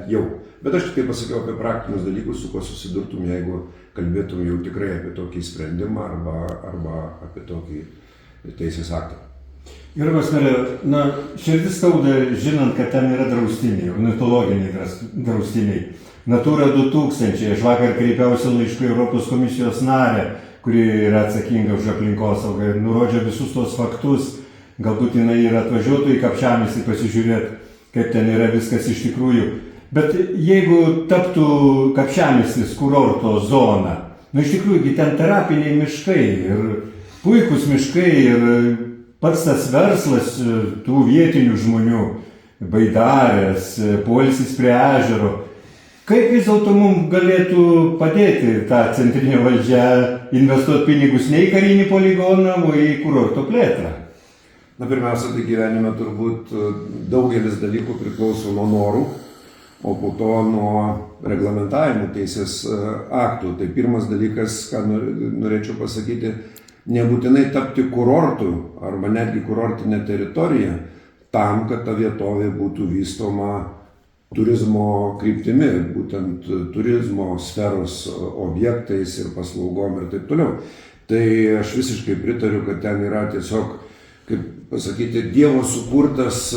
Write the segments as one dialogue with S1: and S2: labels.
S1: bent jau. Bet aš tik tai pasakiau apie praktinius dalykus, su kuo susidurtum, jeigu kalbėtum jau tikrai apie tokį sprendimą arba apie tokį teisės aktą.
S2: Gerbiamas mere, širdis skauda, žinant, kad ten yra draustiniai, ornitologiniai draustiniai. Natūra 2000, aš vakar kreipiausi laišku Europos komisijos narę, kuri yra atsakinga už aplinkosaugą ir nurodžia visus tos faktus. Galbūt jinai ir atvažiuotų į Kapčiamiestį pasižiūrėti, kaip ten yra viskas iš tikrųjų. Bet jeigu taptų Kapčiamiestis kurorto zona, iš tikrųjų ten terapiniai miškai ir puikus miškai ir pats tas verslas tų vietinių žmonių, baidarės, poilsis prie ežero. Kaip vis dėlto mums galėtų padėti tą centrinė valdžia investuoti pinigus ne į karinį poligoną, o į kurorto plėtrą?
S1: Pirmiausia, tai gyvenime turbūt daugelis dalykų priklauso nuo norų, o po to nuo reglamentavimų teisės aktų. Tai pirmas dalykas, ką norėčiau pasakyti, nebūtinai tapti kurortu arba netgi kurortinė teritorija tam, kad ta vietovė būtų vystoma turizmo kryptimi, būtent turizmo sferos objektais ir paslaugom ir taip toliau. Tai aš visiškai pritariu, kad ten yra tiesiog, kaip pasakyti, Dievo sukurtas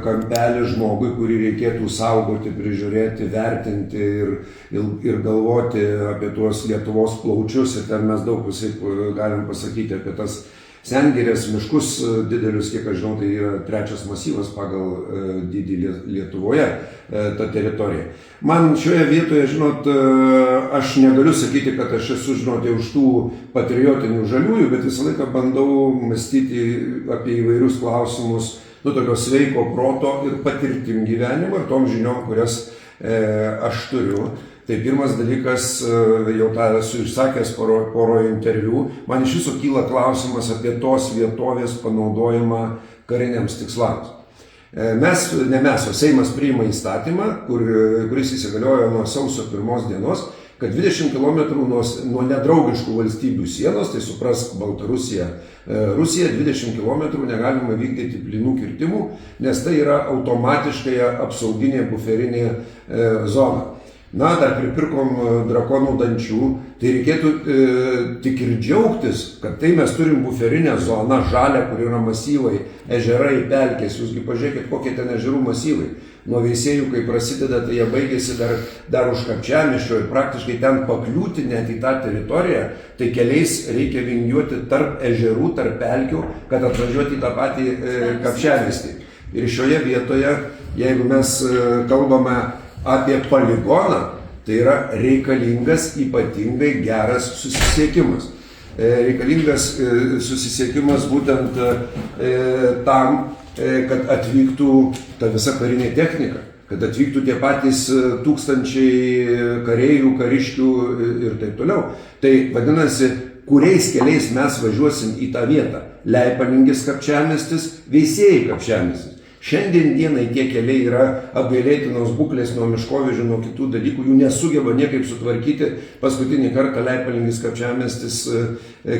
S1: kampelis žmogui, kurį reikėtų saugoti, prižiūrėti, vertinti ir galvoti apie tuos Lietuvos plaučius. Ir ten mes daug visai galim pasakyti apie tas Sengirės miškus didelius, kiek aš žinau, tai yra trečias masyvas pagal dydį Lietuvoje ta teritorija. Man šioje vietoje, žinot, aš negaliu sakyti, kad aš esu, žinot, už tų patriotinių žaliųjų, bet visą laiką bandau mąstyti apie įvairius klausimus, tokio sveiko proto ir patirtim gyvenimo ir tom žiniom, kurias aš turiu. Tai pirmas dalykas, jau tą esu išsakęs poroje interviu, man iš viso kyla klausimas apie tos vietovės panaudojimą kariniams tikslams. Seimas priima įstatymą, kuris įsigaliojo nuo sausio 1 dienos, kad 20 km nuo nedraugiškų valstybių sienos, tai suprask Baltarusija, Rusija, 20 km negalima vykdyti plynų kirtimų, nes tai yra automatiškai apsauginė buferinė zona. Dar pripirkom drakonų dančių, tai reikėtų tik ir džiaugtis, kad tai mes turim buferinę zoną, žalę, kur yra masyvai, ežerai, pelkės. Jūsgi pažiūrėkit, kokie ten ežerų masyvai. Nuo Veisiejų, kai prasideda, tai jie baigėsi dar už Kapčiamiesčio ir praktiškai ten pakliūti net į tą teritoriją, tai keliais reikia vingiuoti tarp ežerų, tarp pelkių, kad atvažiuoti į tą patį Kapčiamiestį. Ir šioje vietoje, jeigu mes kalbame apie poligoną, tai yra reikalingas ypatingai geras susisiekimas. Reikalingas susisiekimas būtent tam, kad atvyktų ta visa karinė technika, kad atvyktų tie patys tūkstančiai kareivių, kariškių ir taip toliau. Tai vadinasi, kuriais keliais mes važiuosim į tą vietą. Leipalingis Kapčiamiestis, Veisiejai Kapčiamiestis. Šiandien dienai tie keliai yra apgailėtinos būklės nuo miškovežių, nuo kitų dalykų, jų nesugeba niekaip sutvarkyti. Paskutinį kartą Leipalingis Kapčiamiestis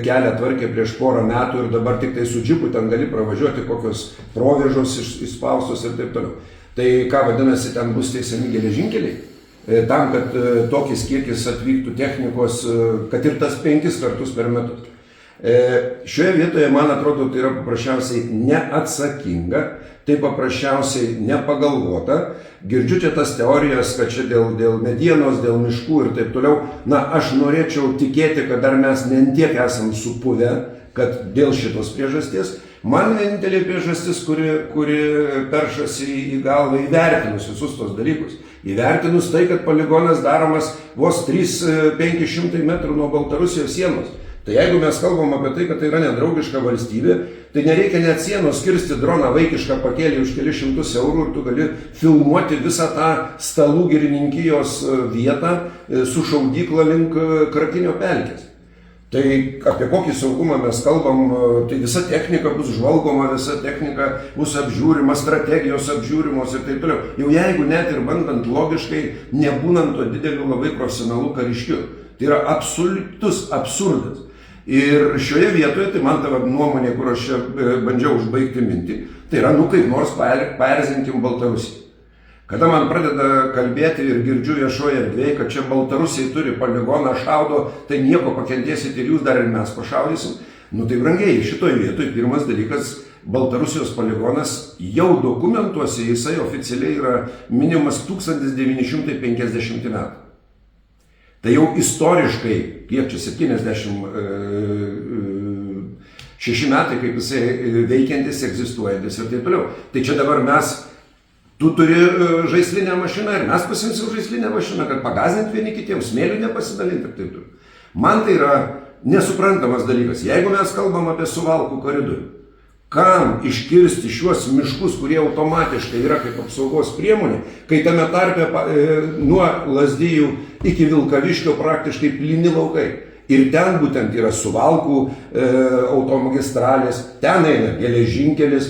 S1: kelią tvarkė prieš porą metų ir dabar tik tai su džipu ten gali pravažiuoti, kokios provėžos įspaustos ir taip toliau. Tai ką vadinasi, ten bus tiesiami geležinkeliai? Tam, kad tokis kiekis atvyktų technikos, kad ir tas 5 kartus per metus. Šioje vietoje, man atrodo, tai yra paprasčiausiai neatsakinga, tai paprasčiausiai nepagalvota. Girdžiu čia tas teorijas, kad čia dėl medienos, dėl miškų ir taip toliau. Aš norėčiau tikėti, kad dar mes nentiek esam supuvę, kad dėl šitos priežasties. Man vienintelė priežastis, kuri peršasi į galvą, įvertinus visus tos dalykus. Įvertinus tai, kad poligonas daromas vos 300-500 metrų nuo Baltarusijos sienos. Tai jeigu mes kalbam apie tai, kad tai yra nedraugiška valstybė, tai nereikia net sienos kirsti droną vaikišką pakėlį už kelius šimtus eurų ir tu gali filmuoti visą tą Stalų girininkijos vietą su šaudykla link Krakinio pelkės. Tai apie kokį saugumą mes kalbam, tai visa technika bus žvalgoma, visa technika bus apžiūrima, strategijos apžiūrimos ir taip toliau. Jau jeigu net ir bandant logiškai, nebūnant to dideliu labai profesionalų kariškiu. Tai yra absoliutus absurdas. Ir šioje vietoje, tai man tavo nuomonė, kur aš čia bandžiau užbaigti mintį, tai yra, kaip nors paerzinkim Baltarusiją. Kada man pradeda kalbėti ir girdžiu viešoje erdvėje, kad čia Baltarusiai turi poligoną, šaudo, tai nieko pakentėsit ir jūs dar ir mes pašaudysim. Nu tai brangiai, šitoje vietoje pirmas dalykas, Baltarusijos poligonas jau dokumentuose, jisai oficialiai yra minimas 1950 metų. Tai jau istoriškai, kiek čia 76 metai, kaip jisai veikiantis, egzistuojantis ir taip toliau. Tai čia dabar tu turi žaislinę mašiną ir mes pasimsim žaislinę mašiną, kad pagazinti vieni kitiems, smėlių nepasidalinti ir taip toliau. Man tai yra nesuprantamas dalykas. Jeigu mes kalbam apie Suvalkų koridorių, kam iškirsti šiuos miškus, kurie automatiškai yra kaip apsaugos priemonė, kai tame tarpe nuo Lazdijų iki Vilkaviškio praktiškai plyni laukai. Ir ten būtent yra Suvalkų automagistralės, ten eina geležinkelis.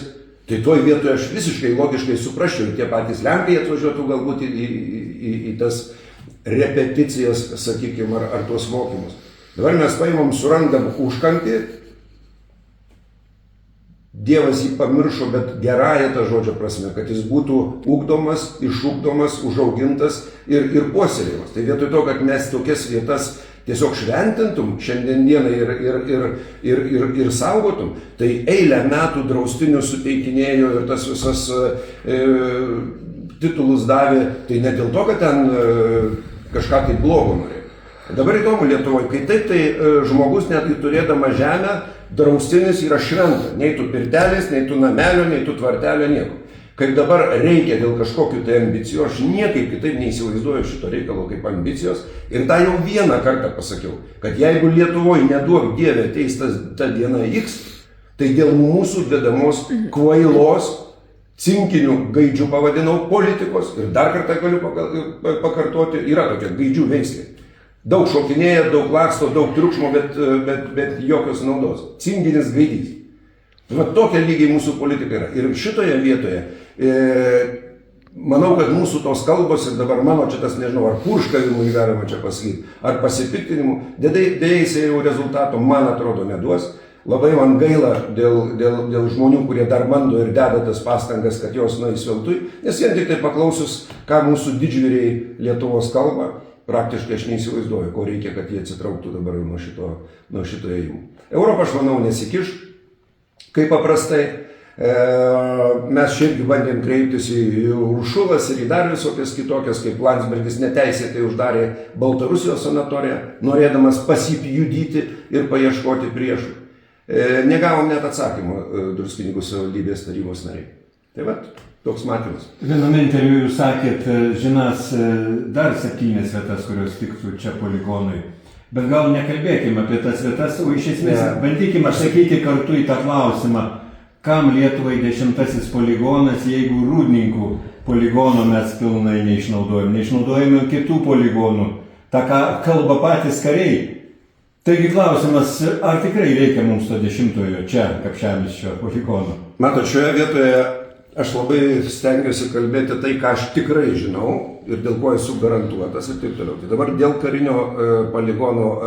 S1: Tai toj vietoje aš visiškai logiškai suprasčiau, ir tie patys Lenkai atvažiuotų galbūt į tas repeticijas, sakykime, ar tuos mokymus. Dabar mes paimam, surandam užkampį, Dievas jį pamiršo, bet gerąją tą žodžio prasme, kad jis būtų ugdomas, išugdomas, užaugintas ir puoselėjimas. Tai vietoj to, kad mes tokias vietas tiesiog šventintum šiandien dieną ir saugotum, tai eilę metų draustinių suteikinėjo ir tas visas titulus davė, tai ne dėl to, kad ten kažką tai blogo norėjo. Dabar įdomu Lietuvoje, kai taip, tai žmogus netgi turėdama žemę, draustinis yra šventa, nei tu pirtelės, nei tu namelio, nei tu tvartelio, nieko. Kaip dabar reikia dėl kažkokių tai ambicijų, aš niekaip kitaip neįsivaizduoju šito reikalo kaip ambicijos. Ir tą jau vieną kartą pasakiau, kad jeigu Lietuvoje neduok Dieve ateis ta diena X, tai dėl mūsų vedamos kvailos, cinkinių gaidžių pavadinau politikos, ir dar kartą galiu pakartoti, yra tokia gaidžių veislė. Daug šokinėja, daug laksto, daug triukšmo, bet jokios naudos. Cinginis gaidys. Va tokia lygiai mūsų politika yra. Ir šitoje vietoje, manau, kad mūsų tos kalbos ir dabar mano čia tas, nežinau, ar purškavimų įgalima čia pasakyti, ar pasipiktinimų, dėja jisai jau rezultato, man atrodo, neduos. Labai man gaila dėl žmonių, kurie dar bando ir deda tas pastangas, kad jos nueis veltui, nes vien tik tai paklausius, ką mūsų didžvyriai Lietuvos kalba, praktiškai aš neįsivaizduoju, ko reikia, kad jie atsitrauktų dabar nuo šito ėjimų. Europa, aš manau, nesikiš, kaip paprastai. Mes šiaip bandėm kreiptis į Uršulas ir į dar visokias kitokias, kaip Landsbergis neteisėtai uždarė Baltarusijos sanatoriją, norėdamas pasipjudyti ir paieškoti priešų. Negavom net atsakymą Druskininkų savivaldybės tarybos nariai. Tai va, toks matymas.
S2: Viename interviu jūs sakėt, žinas dar 7 vietas, kurios tiktų čia poligonui. Bet gal nekalbėkime apie tas vietas, o iš esmės bandykime atsakyti kartu į tą klausimą, kam Lietuvai 10 poligonas, jeigu Rūdninkų poligono mes pilnai neišnaudojame kitų poligonų, tą ką kalba patys kariai. Taigi klausimas, ar tikrai reikia mums to 10-ojo čia, Kapčiamiesčio poligono?
S1: Matot, šioje vietoje aš labai stengiuosi kalbėti tai, ką aš tikrai žinau ir dėl ko esu garantuotas ir taip toliau. Tai dabar dėl karinio poligono,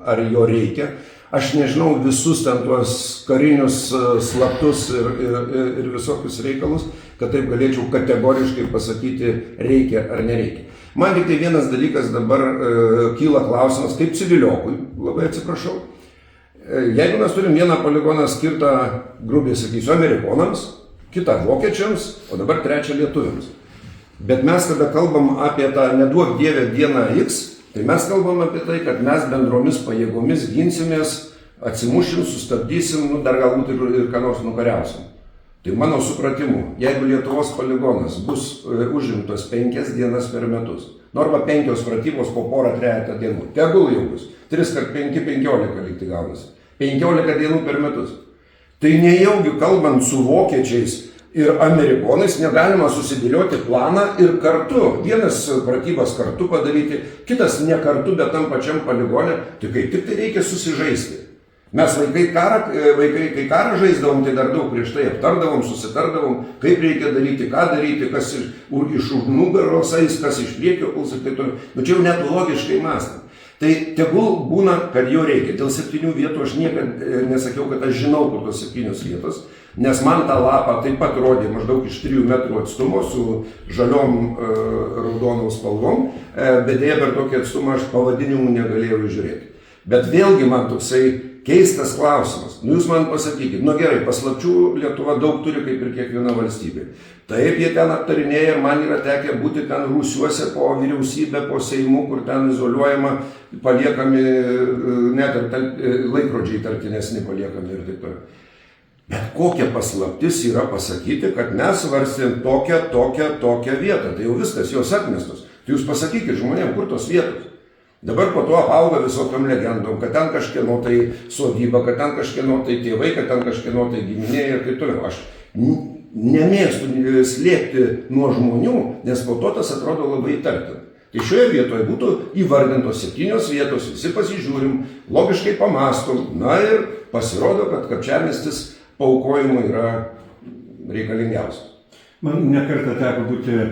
S1: ar jo reikia, aš nežinau visus ten tuos karinius slaptus ir visokius reikalus, kad taip galėčiau kategoriškai pasakyti reikia ar nereikia. Man tik tai vienas dalykas dabar kyla klausimas, kaip civiliokui, labai atsiprašau, jeigu mes turim vieną poligoną skirtą, grubiai sakysiu, amerikonams, kitą vokiečiams, o dabar trečią lietuviams. Bet mes, kada kalbam apie tą neduok Dieve dieną X, tai mes kalbam apie tai, kad mes bendromis pajėgomis ginsimės, atsimušim, sustabdysim, dar galbūt ir ką nors nukariausim. Tai mano supratimu, jeigu Lietuvos poligonas bus užimtas 5 dienas per metus, arba 5 pratybos po porą 3 dienų, tegul jau bus, 3 x 5 – 15 lygtai gaunasi, 15 dienų per metus. Tai nejaugi kalbant su vokiečiais ir amerikonais negalima susidėlioti planą ir kartu, vienas pratybas kartu padaryti, kitas ne kartu, bet tam pačiam poligone, tai kaip tik tai reikia susižaisti. Mes vaikai, kai karą žaisdavom, tai dar daug prieš tai aptardavom, susitardavom, kaip reikia daryti, ką daryti, kas iš už nugaros eis, kas iš priekio puls ir taip toliau. Bet čia jau net logiškai mąstant. Tai tegul būna, kad jo reikia. Dėl 7 vietų aš niekada nesakiau, kad aš žinau, kur tos 7 vietos, nes man tą lapą taip pat rodė maždaug iš 3 metrų atstumo su žaliom raudonom spalvom, bet dėja per tokį atstumą aš pavadinimų negalėjau žiūrėti. Bet vėlgi man toksai keistas klausimas. Nu jūs man pasakykit, nu gerai, paslapčių Lietuva daug turi kaip ir kiekviena valstybė. Taip, jie ten aptarinėja ir man yra tekę būti ten rūsiuose po vyriausybę, po Seimu, kur ten izoliuojama, paliekami, net ir laikrodžiai tartinesni paliekami ir taip toliau. Bet kokia paslaptis yra pasakyti, kad mes svarstėm tokią vietą. Tai jau viskas, jos atmestos. Tai jūs pasakykit žmonėm, kur tos vietos. Dabar po to apauga visokiom legendom, kad ten kažkieno tai sodyba, kad ten kažkieno tai tėvai, kad ten kažkieno tai giminė ir taip toliau. Aš nemėgstu slėpti nuo žmonių, nes po to tas atrodo labai įtartina. Tai šioje vietoje būtų įvardintos 7 vietos, visi pasižiūrim, logiškai pamastom, na ir pasirodo, kad Kapčiamiestis paaukojimui yra reikalingiausias.
S2: Man nekartą teko būti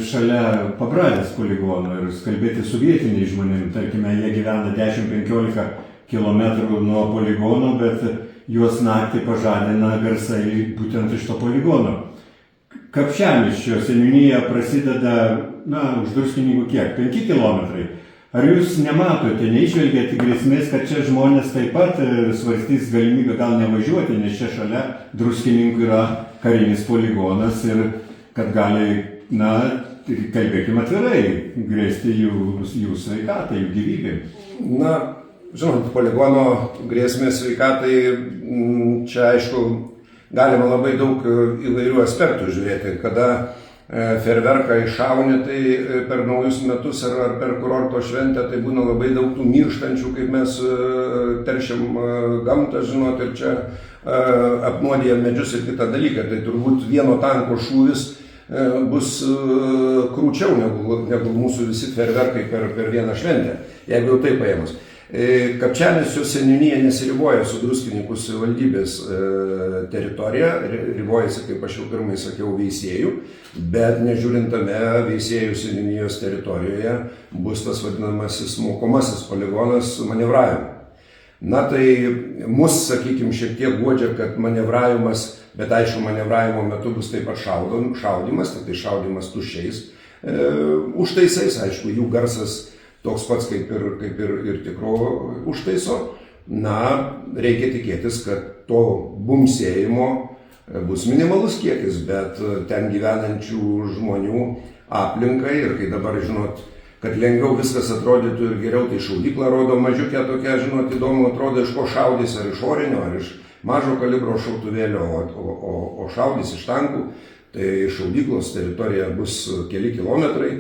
S2: šalia Pabradės poligono ir kalbėti su vietiniais žmonėmis. Tarkime, jie gyvena 10-15 km nuo poligono, bet juos naktį pažadina garsai būtent iš to poligono. Kapčiamiesčio seniūnija prasideda, už Druskininkų kiek? 5 km. Ar jūs nematote, neižvelgiate grėsmės, kad čia žmonės taip pat svarstys galimybę gal nevažiuoti, nes čia šalia Druskininkų yra karinis poligonas ir kad gali, kalbėkime atvirai, grėsti jų sveikatai, jų gyvybėm?
S1: Žinot, poligono grėsmė sveikatai, čia aišku, galima labai daug įvairių aspektų žiūrėti. Kada fejerverką iššauni, tai per naujus metus ar per kurorto šventę, tai būna labai daug tų mirštančių, kaip mes teršiam gamtą, žinot, ir čia apnuodijam medžius ir kitą dalyką. Tai turbūt vieno tanko šūvis bus krūčiau negu mūsų visi fejerverkai per vieną šventę, jeigu jau taip paėmus. Kapčiamiesčio seniūnija nesiriboja su Druskininkų savivaldybės teritorija, ribojasi, kaip aš jau pirmai sakiau, Veisiejų, bet nežiūrintame Veisiejų seniūnijos teritorijoje bus tas vadinamasis mokomasis poligonas manevravimo. Tai mus, sakykime, šiek tiek guodžia, kad manevravimas, bet aišku, manevravimo metu bus taip pat šaudimas, tai šaudimas tuščiais užtaisais, aišku, jų garsas toks pats kaip ir tikro užtaiso. Reikia tikėtis, kad to bumsėjimo bus minimalus kiekis, bet ten gyvenančių žmonių aplinkai ir kai dabar, žinot, kad lengviau viskas atrodytų ir geriau, tai šaudyklą rodo mažiukę tokia, žinot, įdomu atrodo, iš ko šaudys, ar iš orinio, ar iš mažo kalibro šautuvėlio, o šaudys iš tankų, tai šaudyklos teritorija bus keli kilometrai,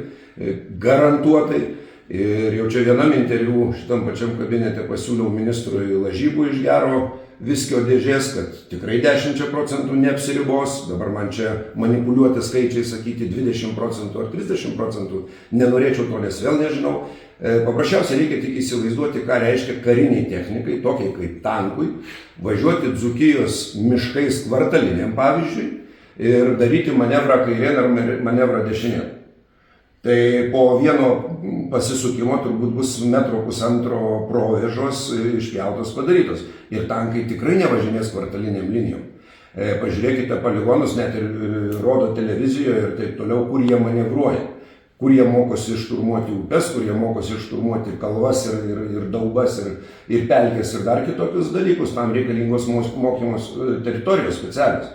S1: garantuotai. Ir jau čia vienam interviu šitam pačiam kabinete pasiūliau ministrui lažybų iš gero viskio dėžės, kad tikrai 10% neapsiribos. Dabar man čia manipuliuoti skaičiai, sakyti 20% ar 30%, nenorėčiau to, nes vėl nežinau. Paprasčiausiai reikia tik įsivaizduoti, ką reiškia kariniai technikai, tokiai kaip tankui, važiuoti Dzūkijos miškais kvartaliniam pavyzdžiui ir daryti manevrą kairėn ar manevrą dešinėn. Tai po vieno pasisukimo turbūt bus 1,5 m provėžos išpjautos padarytos. Ir tankai tikrai nevažinės kvartaliniam linijom. Pažiūrėkite poligonus, net ir rodo televizijoje ir taip toliau, kur jie manevruoja. Kur jie mokosi šturmuoti upes, kur jie mokosi šturmuoti kalvas ir daubas ir pelkės ir dar kitokius dalykus. Tam reikalingos mokymos teritorijos specialios.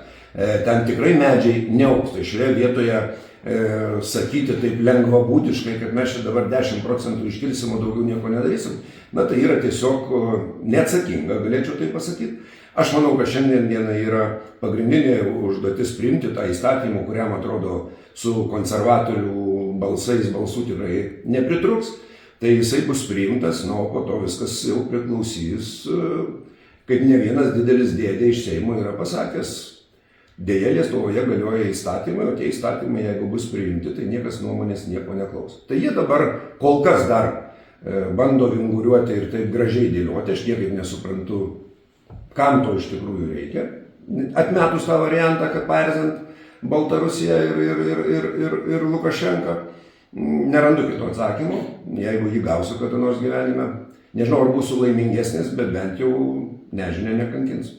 S1: Ten tikrai medžiai neaugs. Tai šioje vietoje sakyti taip lengvabūdiškai, kad mes čia dabar 10% iškilsim, o daugiau nieko nedarysim, tai yra tiesiog neatsakinga, galėčiau tai pasakyti. Aš manau, kad šiandien diena yra pagrindinė užduotis priimti tą įstatymą, kuriam atrodo su konservatorių balsais balsų tikrai nepritruks. Tai jisai bus priimtas, o po to viskas jau priklausys, kaip ne vienas didelis dėdė iš Seimo yra pasakęs. Deja, Lietuvoje galioja įstatymai, o tie įstatymai, jeigu bus priimti, tai niekas nuomonės nieko neklaus. Tai jie dabar kol kas dar bando vinguriuoti ir taip gražiai dėlioti, aš niekaip nesuprantu, kam to iš tikrųjų reikia. Atmetus tą variantą, kad paerzint Baltarusiją ir Lukašenką. Nerandu kito atsakymo, jeigu jį gausiu kada nors gyvenime. Nežinau, ar būsiu laimingesnis, bet bent jau nežinia nekankins.